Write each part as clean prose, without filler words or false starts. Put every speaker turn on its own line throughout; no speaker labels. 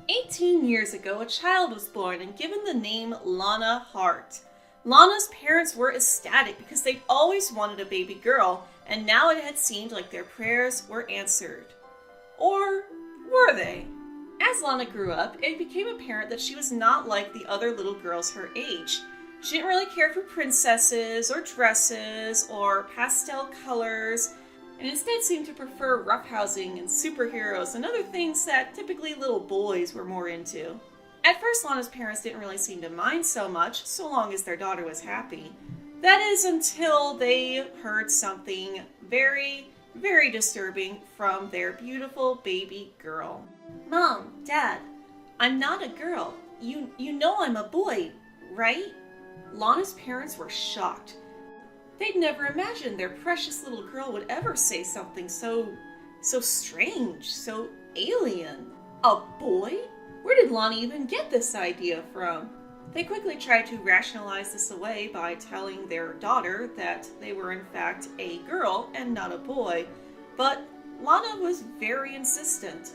18 years ago, a child was born and given the name Lana Hart. Lana's parents were ecstatic because they'd always wanted a baby girl, and now it had seemed like their prayers were answered. Or were they? As Lana grew up, it became apparent that she was not like the other little girls her age. She didn't really care for princesses or dresses or pastel colors, and instead seemed to prefer roughhousing and superheroes and other things that typically little boys were more into. At first, Lana's parents didn't really seem to mind so much, so long as their daughter was happy. That is until they heard something very, very disturbing from their beautiful baby girl. "Mom, Dad, I'm not a girl. You know I'm a boy, right?" Lana's parents were shocked. They'd never imagined their precious little girl would ever say something so strange, so alien. A boy? Where did Lana even get this idea from? They quickly tried to rationalize this away by telling their daughter that they were in fact a girl and not a boy, but Lana was very insistent.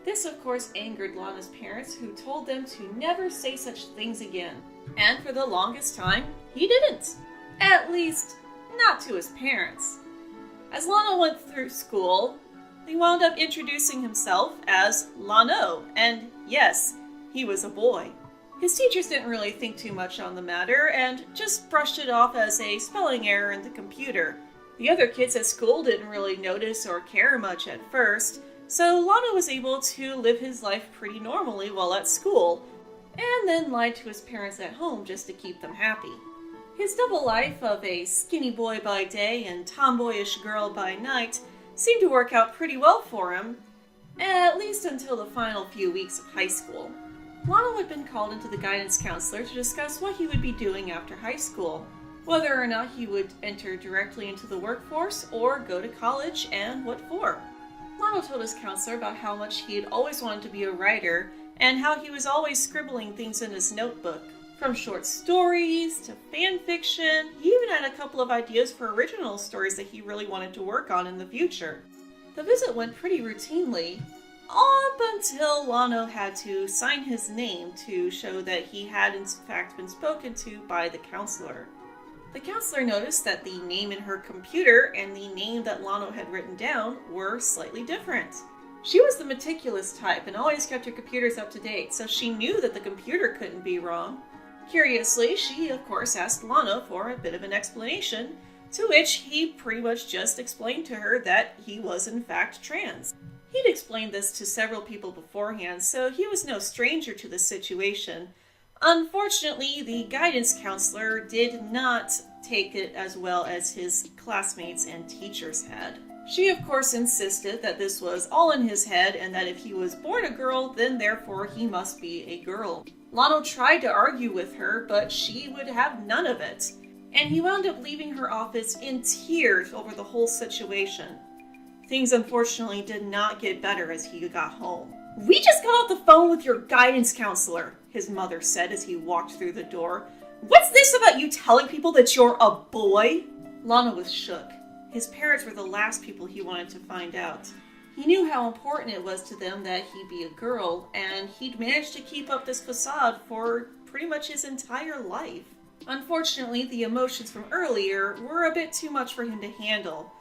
This of course angered Lana's parents, who told them to never say such things again. And for the longest time, he didn't. At least, not to his parents. As Lana went through school, he wound up introducing himself as Lano, and yes, he was a boy. His teachers didn't really think too much on the matter, and just brushed it off as a spelling error in the computer. The other kids at school didn't really notice or care much at first, so Lana was able to live his life pretty normally while at school, and then lied to his parents at home just to keep them happy. His double life of a skinny boy by day and tomboyish girl by night seemed to work out pretty well for him, at least until the final few weeks of high school. Lana had been called into the guidance counselor to discuss what he would be doing after high school, whether or not he would enter directly into the workforce or go to college, and what for. Lana told his counselor about how much he had always wanted to be a writer and how he was always scribbling things in his notebook. From short stories to fan fiction, he even had a couple of ideas for original stories that he really wanted to work on in the future. The visit went pretty routinely, up until Lano had to sign his name to show that he had in fact been spoken to by the counselor. The counselor noticed that the name in her computer and the name that Lano had written down were slightly different. She was the meticulous type and always kept her computers up to date, so she knew that the computer couldn't be wrong. Curiously, she of course asked Lana for a bit of an explanation, to which he pretty much just explained to her that he was in fact trans. He'd explained this to several people beforehand, so he was no stranger to the situation. Unfortunately, the guidance counselor did not take it as well as his classmates and teachers had. She of course insisted that this was all in his head and that if he was born a girl, then therefore he must be a girl. Lano tried to argue with her, but she would have none of it, and he wound up leaving her office in tears over the whole situation. Things unfortunately did not get better as he got home. "We just got off the phone with your guidance counselor," his mother said as he walked through the door. "What's this about you telling people that you're a boy?" Lana was shook. His parents were the last people he wanted to find out. He knew how important it was to them that he be a girl, and he'd managed to keep up this facade for pretty much his entire life. Unfortunately, the emotions from earlier were a bit too much for him to handle,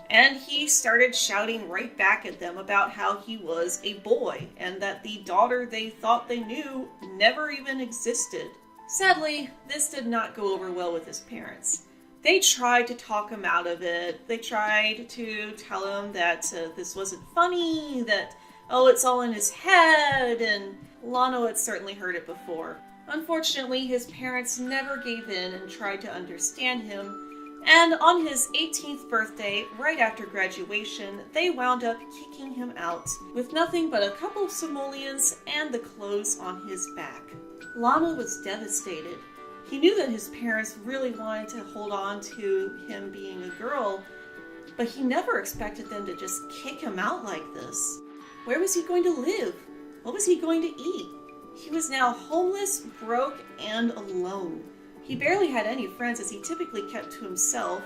and he started shouting right back at them about how he was a boy, and that the daughter they thought they knew never even existed. Sadly, this did not go over well with his parents. They tried to talk him out of it. They tried to tell him that this wasn't funny, that, oh, it's all in his head, and Lano had certainly heard it before. Unfortunately, his parents never gave in and tried to understand him, and on his 18th birthday, right after graduation, they wound up kicking him out, with nothing but a couple of simoleons and the clothes on his back. Lana was devastated. He knew that his parents really wanted to hold on to him being a girl, but he never expected them to just kick him out like this. Where was he going to live? What was he going to eat? He was now homeless, broke, and alone. He barely had any friends, as he typically kept to himself,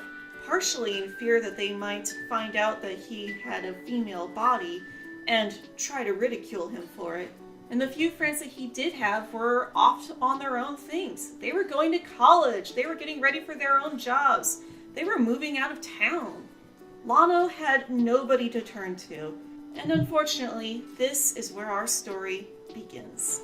partially in fear that they might find out that he had a female body and try to ridicule him for it. And the few friends that he did have were off on their own things. They were going to college. They were getting ready for their own jobs. They were moving out of town. Lana had nobody to turn to. And unfortunately, this is where our story begins.